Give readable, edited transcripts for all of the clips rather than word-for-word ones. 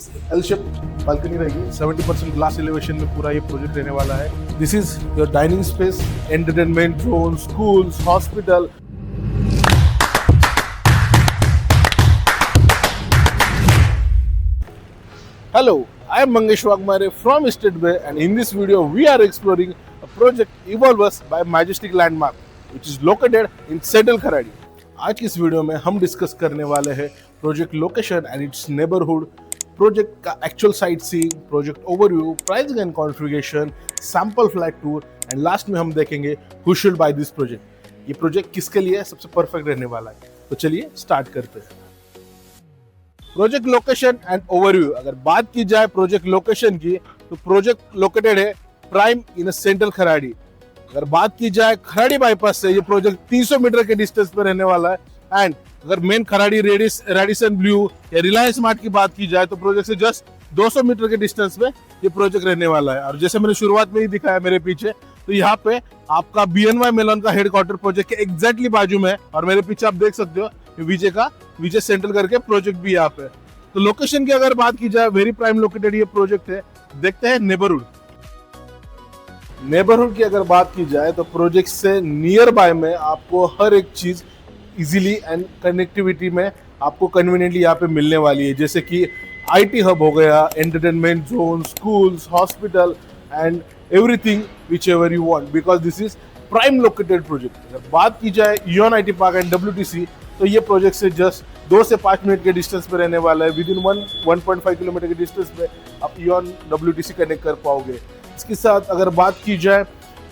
L shape balcony रहेगी, 70% glass elevation में पूरा ये प्रोजेक्ट रहने वाला है। This is your dining space, entertainment zone, schools, hospital. Hello, I am Mangesh Wagmare from State Bay, and in this video we are exploring a project Evolvus by Majestic Landmark, which is located in Settle Kharadi. आज की इस video में हम discuss करने वाले हैं project location and its neighbourhood, project का actual site seeing, project overview, pricing and configuration, sample flat tour and last में हम देखेंगे who should buy this project. ये प्रोजेक्ट किसके लिए सबसे परफेक्ट रहने वाला है। तो चलिए स्टार्ट करते हैं। Project location and overview. अगर बात की जाए प्रोजेक्ट लोकेशन की, तो प्रोजेक्ट लोकेटेड है प्राइम इन सेंट्रल खराड़ी। अगर बात की जाए खराड़ी बाईपास से, ये प्रोजेक्ट 300 मीटर के डिस्टेंस पे रहने वाला है। एंड अगर मेन खराड़ी रेडिसन ब्लू या रिलायंस स्मार्ट की बात की जाए, तो प्रोजेक्ट से जस्ट 200 मीटर के डिस्टेंस पे ये प्रोजेक्ट रहने वाला है। और जैसे मैंने शुरुआत में ही दिखाया मेरे पीछे, तो यहाँ पे आपका BNY मेलन का हेडक्वार्टर प्रोजेक्ट के एग्जैक्टली बाजू में है। और मेरे पीछे आप देख सकते हो विजय सेंट्रल करके प्रोजेक्ट भी यहाँ पे। तो लोकेशन की अगर बात की जाए, वेरी प्राइम लोकेटेड ये प्रोजेक्ट है। देखते हैं नेबरहुड की अगर बात की जाए, तो प्रोजेक्ट से नियर बाय में आपको हर एक चीज इजीली एंड कनेक्टिविटी में आपको कन्वीनियंटली यहाँ पे मिलने वाली है। जैसे कि IT हब हो गया, entertainment zone, schools, hospital and everything which ever you want, because this is prime located project. अगर बात की जाए Ian IT park and WTC, तो ये प्रोजेक्ट से जस्ट 2 से 5 मिनट के डिस्टेंस पे रहने वाला है। विद इन 1.5 किलोमीटर के डिस्टेंस पे आप इयन WTC कनेक्ट कर पाओगे। इसके साथ अगर बात की जाए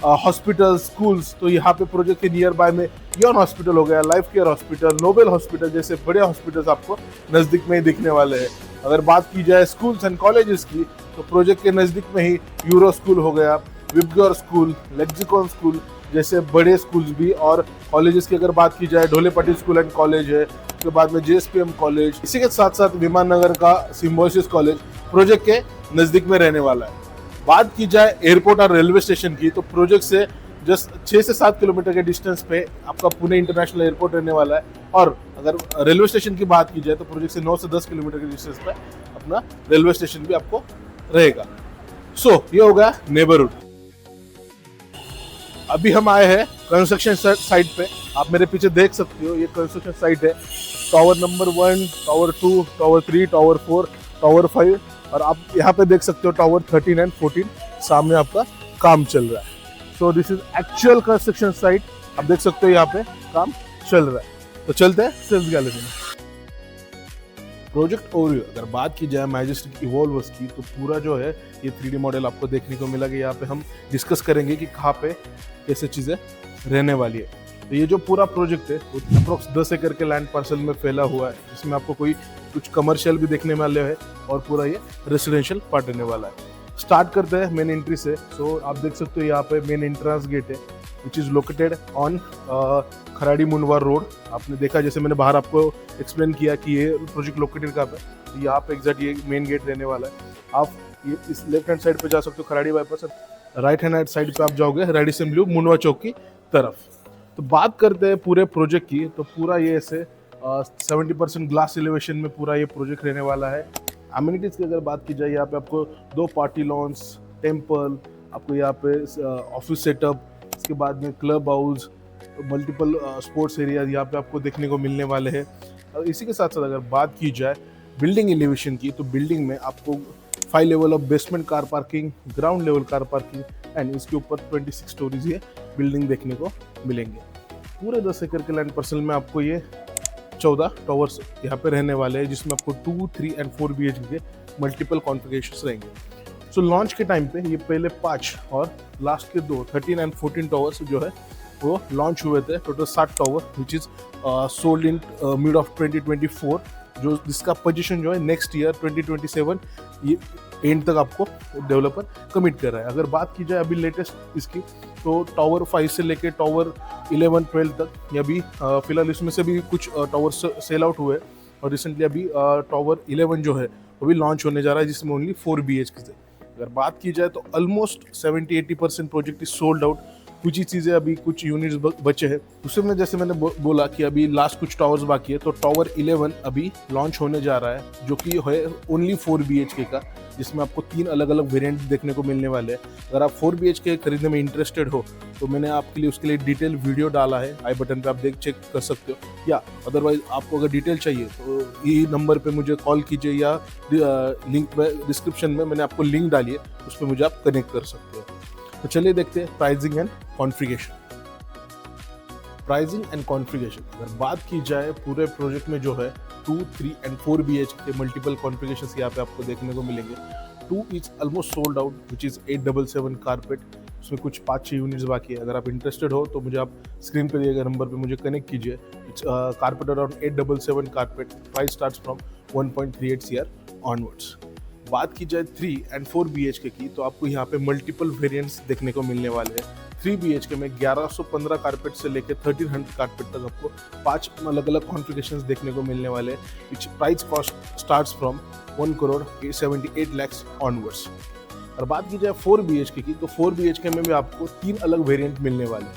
हॉस्पिटल, स्कूल्स, तो यहाँ पे प्रोजेक्ट के नियर बाय में इयन हॉस्पिटल हो गया, life care hospital, Nobel hospital जैसे बड़े हॉस्पिटल्स आपको नज़दीक में ही दिखने वाले हैं। अगर बात की जाए स्कूल्स एंड कॉलेजेस की, तो प्रोजेक्ट के नज़दीक में ही यूरो स्कूल हो गया, विबग्योर स्कूल, लेक्सिकॉन स्कूल जैसे बड़े स्कूल्स भी। और कॉलेजेस की अगर बात की जाए, Dhole Patil school and college है, उसके बाद में JSPM कॉलेज, इसी के साथ साथ विमान नगर का सिम्बोसिस कॉलेज प्रोजेक्ट के नज़दीक में रहने वाला है। बात की जाए एयरपोर्ट और रेलवे स्टेशन की, तो प्रोजेक्ट से जस्ट 6 से 7 किलोमीटर के डिस्टेंस पे आपका पुणे इंटरनेशनल एयरपोर्ट रहने वाला है। और अगर रेलवे स्टेशन की बात की जाए, तो प्रोजेक्ट से 9 से 10 किलोमीटर के डिस्टेंस पे अपना रेलवे स्टेशन भी आपको रहेगा। सो ये हो गया नेबरहुड। अभी हम आए हैं कंस्ट्रक्शन साइट पे। आप मेरे पीछे देख सकते हो, ये कंस्ट्रक्शन साइट है। Tower number 1, tower 2, tower 3, tower 4, tower 5, और आप यहाँ पे देख सकते हो टावर 13 एंड 14 सामने आपका काम चल रहा है। So this is actual construction site. आप देख सकते हो यहाँ पे काम चल रहा है। तो चलते हैं सेल्स गैलरी में। प्रोजेक्ट ओवरव्यू अगर बात की जाए मैजेस्टिक इवोल्वस की, तो पूरा जो है ये 3D मॉडल आपको देखने को मिला कि यहाँ पे हम डिस्कस करेंगे कि कहाँ पे कैसे चीज़ें रहने वाली है। तो ये जो पूरा प्रोजेक्ट है वो अप्रोक्स 10 एकड़ के लैंड पार्सल में फैला हुआ है, जिसमें आपको कुछ कमर्शियल भी देखने वाले है और पूरा ये रेसिडेंशियल पार्ट रहने वाला है। स्टार्ट करते हैं मेन एंट्री से। सो आप देख सकते हो यहाँ पे मेन एंट्रेंस गेट है, which is located on Kharadi Mundhwa road. आपने देखा, जैसे मैंने बाहर आपको एक्सप्लेन किया कि ये प्रोजेक्ट लोकेटेड कहाँ पे, तो यहाँ पे एग्जैक्ट ये मेन गेट रहने वाला है। आप ये इस लेफ्ट हैंड साइड पे जा सकते हो Kharadi bypass, right hand side पे आप जाओगे रेडिसन ब्लू मुंडवा चौक की तरफ। तो बात करते हैं पूरे प्रोजेक्ट की, तो पूरा ये ऐसे 70% ग्लास एलिवेशन में पूरा ये प्रोजेक्ट रहने वाला है। एमिनिटीज की अगर बात की जाए, यहाँ पे आपको 2 पार्टी लॉन्स, टेम्पल, आपको यहाँ पे ऑफिस सेटअप, इसके बाद में club house, multiple sports area यहाँ पे आपको देखने को मिलने वाले हैं। और इसी के साथ साथ अगर बात की जाए बिल्डिंग एलिवेशन की, तो बिल्डिंग में आपको 5 level of basement car parking, ground level car parking and इसके ऊपर 26 स्टोरीज ये बिल्डिंग देखने को मिलेंगे। पूरे 10 एकड़ के लैंड पार्सल में आपको ये 14 टावर्स यहाँ पे रहने वाले हैं, जिसमें आपको 2, 3 एंड 4 BHK के मल्टीपल कॉन्फ़िगरेशंस रहेंगे। सो लॉन्च के टाइम पे ये पहले 5 और लास्ट के 2 13 एंड 14 टावर्स जो है वो लॉन्च हुए थे। Total 7 tower which is sold in mid of 2024, जो जिसका पोजीशन जो है नेक्स्ट ईयर 2027 ये एंड तक आपको डेवलपर कमिट कर रहा है। अगर बात की जाए अभी लेटेस्ट इसकी, तो टावर 5 से लेके टावर 11, 12 तक, या अभी फिलहाल इसमें से भी कुछ टावर सेल आउट हुए, और रिसेंटली अभी टावर 11 जो है वो भी लॉन्च होने जा रहा है, जिसमें ओनली 4 BHK थे। अगर बात की जाए तो almost 70-80% project is sold out. कुछ ही चीज़ें अभी कुछ यूनिट्स बचे हैं। उसमें जैसे मैंने बोला कि अभी लास्ट कुछ टावर्स बाकी है, तो टावर 11 अभी लॉन्च होने जा रहा है, जो कि है ओनली 4 BHK का, जिसमें आपको 3 अलग अलग वेरिएंट देखने को मिलने वाले हैं। अगर आप 4 BHK खरीदने में इंटरेस्टेड हो तो मैंने आपके लिए उसके लिए डिटेल वीडियो डाला है, आई बटन पे आप चेक कर सकते हो, या अदरवाइज आपको अगर डिटेल चाहिए तो ये नंबर पे मुझे कॉल कीजिए, या लिंक में डिस्क्रिप्शन में मैंने आपको लिंक डाली है, उस पर मुझे आप कनेक्ट कर सकते हो। तो चलिए देखते हैं pricing and configuration. Pricing and configuration अगर बात की जाए पूरे प्रोजेक्ट में जो है 2, 3 एंड 4 BHK के मल्टीपल कॉन्फ़िगरेशंस यहाँ पे आपको देखने को मिलेंगे। 2 is almost sold out, which is 877 carpet, उसमें कुछ 5-6 यूनिट्स बाकी है। अगर आप इंटरेस्टेड हो तो मुझे आप स्क्रीन पे दिए गए नंबर पे मुझे कनेक्ट कीजिए। It's carpet around 877 carpet, price starts from 1.38 CR onwards. बात की जाए 3 एंड 4 BHK की, तो आपको यहाँ पे मल्टीपल वेरिएंट्स देखने को मिलने वाले हैं। 3 BHK में 1115 कारपेट से लेकर 1300 कारपेट तक आपको 5 अलग अलग कॉन्फ़िगरेशंस देखने को मिलने वाले हैं, which price cost starts from 1,78 lakhs onwards. और बात की जाए 4 BHK की, तो 4 BHK में भी आपको 3 अलग वेरिएंट मिलने वाले हैं।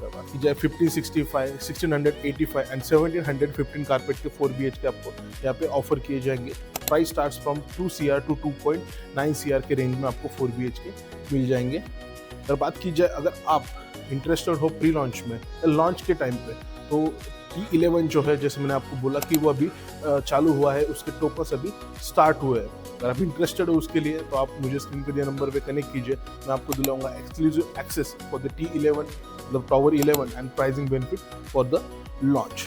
बात की जाए 1565, 1685 एंड 1715 कारपेट के 4 BHK आपको यहाँ पे ऑफर किए जाएंगे। Price starts from 2 CR to 2.9 CR के रेंज में आपको 4 BHK मिल जाएंगे। अगर बात की जाए अगर आप इंटरेस्टेड हो प्री लॉन्च में या लॉन्च के टाइम पे, तो T11 जो है, जैसे मैंने आपको बोला कि वो अभी चालू हुआ है, उसके टोकन्स अभी स्टार्ट हुए हैं। अगर आप इंटरेस्टेड हो उसके लिए तो आप मुझे स्क्रीन पे दिए नंबर पे कनेक्ट कीजिए, मैं आपको दिलाऊंगा exclusive access for the T11, मतलब tower 11 and pricing benefit for the launch.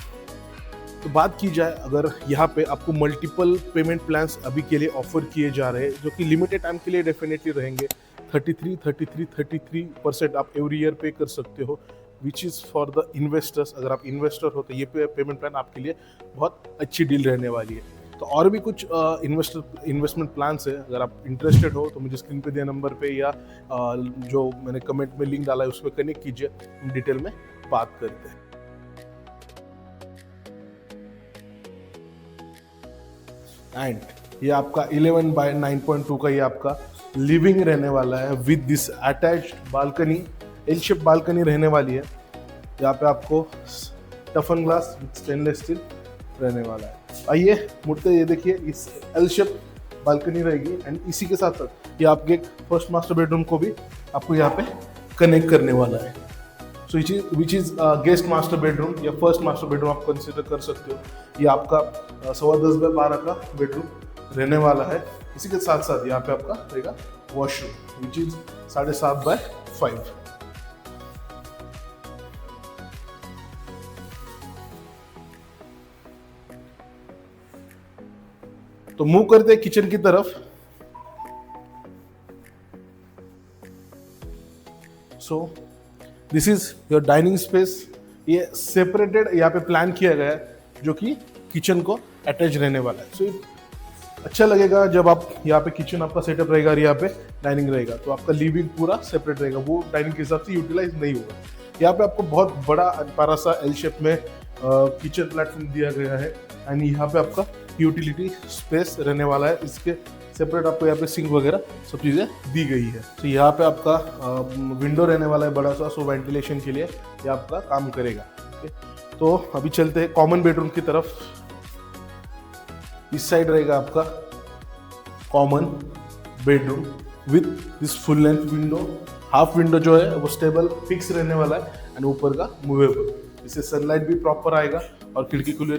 तो बात की जाए अगर यहाँ पे आपको मल्टीपल पेमेंट प्लान्स अभी के लिए ऑफर किए जा रहे हैं, जो कि लिमिटेड टाइम के लिए डेफिनेटली रहेंगे। 33% आप एवरी ईयर पे कर सकते हो, which is for the investors. अगर आप इन्वेस्टर हो तो ये पेमेंट प्लान आपके लिए बहुत अच्छी डील रहने वाली है। तो और भी कुछ इन्वेस्टमेंट प्लान्स है, अगर आप इंटरेस्टेड हो तो मुझे स्क्रीन पे दिए नंबर पे या जो मैंने कमेंट में लिंक डाला है उस पर कनेक्ट कीजिए, हम डिटेल में बात करते हैं। एंड ये आपका 11/9.2 का ये आपका लिविंग रहने वाला है, with this attached balcony, L shape balcony रहने वाली है। यहाँ पे आपको टफन ग्लास विद स्टेनलेस स्टील रहने वाला है। आइए मुड़ते ये देखिए, इस एल शेप बालकनी रहेगी, एंड इसी के साथ साथ ये आपके फर्स्ट मास्टर बेडरूम को भी आपको यहाँ पे कनेक्ट करने वाला है। So which is guest master bedroom या फर्स्ट मास्टर बेडरूम आप कंसिडर कर सकते हो। ये आपका 10.25x12 का बेडरूम रहने वाला है। इसी के साथ साथ यहाँ पे आपका रहेगा वॉशरूम, विच इज 7.5x5। तो मूव करते हैं किचन की तरफ। So this is your dining space. ये सेपरेटेड यहाँ पे प्लान किया गया है, जो कि किचन को अटैच रहने वाला है। सो अच्छा लगेगा जब आप यहाँ पे किचन आपका सेटअप रहेगा और यहाँ पे डाइनिंग रहेगा, तो आपका लिविंग पूरा सेपरेट रहेगा, वो डाइनिंग के हिसाब से यूटिलाइज नहीं होगा। यहाँ पे आपको बहुत बड़ा प्यारा सा एल शेप में किचन प्लेटफॉर्म दिया गया है, एंड यहाँ पे आपका यूटिलिटी स्पेस रहने वाला है। इसके सेपरेट आपको यहाँ पे सिंक वगैरह सब चीज़ें दी गई है। तो यहाँ पे आपका विंडो रहने वाला है बड़ा सा, सो वेंटिलेशन के लिए ये आपका काम करेगा। तो अभी चलते हैं कॉमन बेडरूम की तरफ। इस साइड रहेगा आपका common bedroom with this full length window. Half window जो है वो स्टेबल फिक्स रहने वाला है, एंड ऊपर का मूवेबल, इससे सनलाइट भी प्रॉपर आएगा, और खिड़की खुली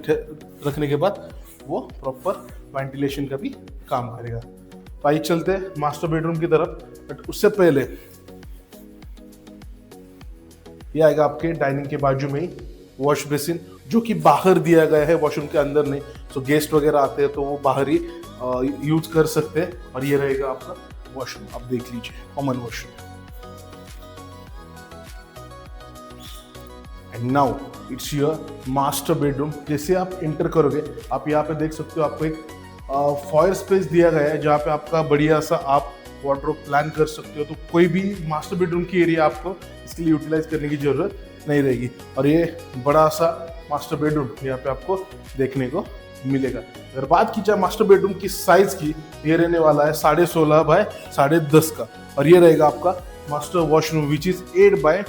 रखने के बाद वो प्रॉपर वेंटिलेशन का भी काम करेगा। तो आइए चलते हैं मास्टर बेडरूम की तरफ, बट उससे पहले ये आएगा आपके डाइनिंग के बाजू में ही वॉश बेसिन, जो कि बाहर दिया गया है, वॉशरूम के अंदर नहीं। सो गेस्ट वगैरह आते हैं तो वो बाहर ही यूज कर सकते हैं, और ये रहेगा आपका वॉशरूम। आप देख लीजिए, common washroom. And now it's your master bedroom. जैसे आप इंटर करोगे, आप यहाँ पे देख सकते हो, आपको एक फॉयर स्पेस दिया गया है, जहाँ पे आपका बढ़िया सा आप वार्डरोब प्लान कर सकते हो। तो कोई भी मास्टर बेडरूम की एरिया आपको इसके लिए यूटिलाइज करने की जरूरत नहीं रहेगी। और ये बड़ा सा मास्टर बेडरूम यहाँ पे आपको देखने को मिलेगा। अगर बात की जाए मास्टर बेडरूम की साइज की, ये रहने वाला है 16.5 बाय 10.5 का, और ये रहेगा आपका master washroom, which is 8 by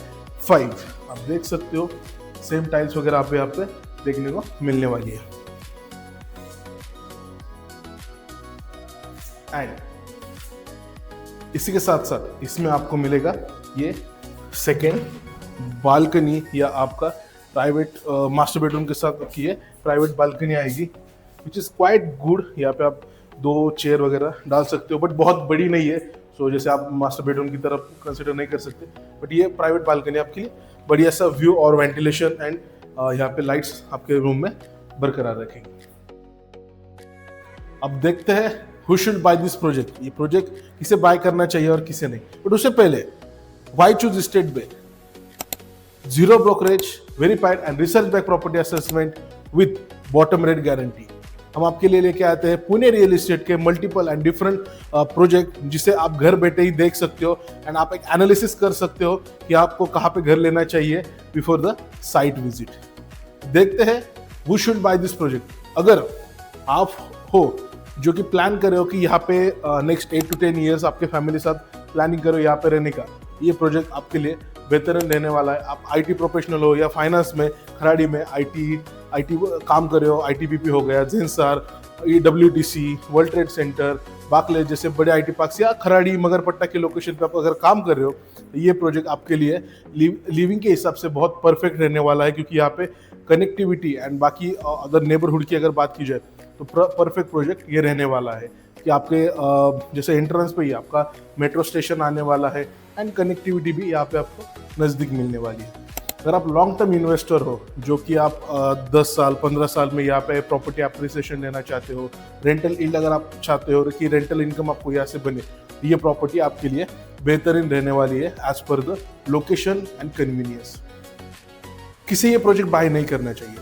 5। आप देख सकते हो सेम टाइल्स वगैरह आप यहाँ पे देखने को मिलने वाली है। एंड इसी के साथ साथ इसमें आपको मिलेगा ये सेकेंड बालकनी या आपका प्राइवेट मास्टर बेडरूम के साथ की है प्राइवेट बालकनी आएगी, विच इज़ क्वाइट गुड। यहाँ पे आप 2 चेयर वगैरह डाल सकते हो, बट बहुत बड़ी नहीं है, सो जैसे आप मास्टर बेडरूम की तरफ कंसिडर नहीं कर सकते। बट ये प्राइवेट बालकनी आपके लिए बढ़िया सा व्यू और वेंटिलेशन एंड यहाँ पे लाइट्स आपके रूम में बरकरार रखेंगे। अब देखते हैं who should buy this project. ये प्रोजेक्ट किसे बाय करना चाहिए और किसे नहीं, बट उससे पहले why choose state bank? Zero brokerage, verified and research backed property assessment with bottom rate guarantee। हम आपके लिए लेके आते हैं पुणे रियल एस्टेट के मल्टीपल एंड डिफरेंट प्रोजेक्ट, जिसे आप घर बैठे ही देख सकते हो एंड आप एक एनालिसिस कर सकते हो कि आपको कहाँ पे घर लेना चाहिए बिफोर द साइट विजिट। देखते हैं who should buy this project. अगर आप हो जो कि प्लान कर रहे हो कि यहाँ पे नेक्स्ट 8 to 10 ईयर्स आपके फैमिली साथ प्लानिंग करो यहाँ पे रहने का, ये प्रोजेक्ट आपके लिए बेहतरीन रहने वाला है। आप आईटी प्रोफेशनल हो या फाइनेंस में खराड़ी में आईटी काम कर रहे हो, आईटीबीपी हो गया, Zensar, WTC, world trade centre, Barclays जैसे बड़े आईटी पार्क्स या खराड़ी मगरपट्टा के लोकेशन पे आप अगर काम कर रहे हो तो ये प्रोजेक्ट आपके लिए लिविंग के हिसाब से बहुत परफेक्ट रहने वाला है, क्योंकि यहाँ पे कनेक्टिविटी एंड बाकी अगर नेबरहुड की अगर बात की जाए तो परफेक्ट प्रोजेक्ट ये रहने वाला है कि आपके जैसे एंट्रेंस पे ही आपका मेट्रो स्टेशन आने वाला है एंड कनेक्टिविटी भी यहाँ पे आपको नज़दीक मिलने वाली है। अगर आप लॉन्ग टर्म इन्वेस्टर हो जो कि आप 10 साल 15 साल में यहाँ पे प्रॉपर्टी एप्रिसिएशन लेना चाहते हो, रेंटल यील्ड अगर आप चाहते हो कि रेंटल इनकम आपको यहाँ से बने, ये प्रॉपर्टी आपके लिए बेहतरीन रहने वाली है as per the location and convenience. किसे ये प्रोजेक्ट बाय नहीं करना चाहिए?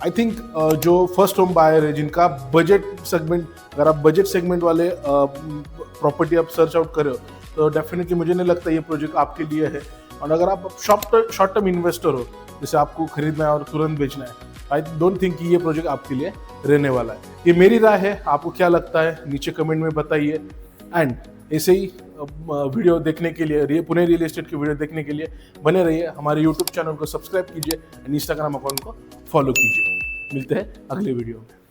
आई थिंक जो फर्स्ट होम बायर है जिनका बजट सेगमेंट, अगर आप बजट सेगमेंट वाले प्रॉपर्टी आप सर्च आउट कर रहे हो तो डेफिनेटली मुझे नहीं लगता ये प्रोजेक्ट आपके लिए है। और अगर आप शॉर्ट टर्म इन्वेस्टर हो, जैसे आपको खरीदना है और तुरंत बेचना है, आई डोंट थिंक कि ये प्रोजेक्ट आपके लिए रहने वाला है। ये मेरी राय है, आपको क्या लगता है नीचे कमेंट में बताइए। एंड ऐसे ही वीडियो देखने के लिए, पुणे रियल एस्टेट की वीडियो देखने के लिए बने रहिए। हमारे यूट्यूब चैनल को सब्सक्राइब कीजिए एंड इंस्टाग्राम अकाउंट को फॉलो कीजिए। मिलते हैं अगले वीडियो में।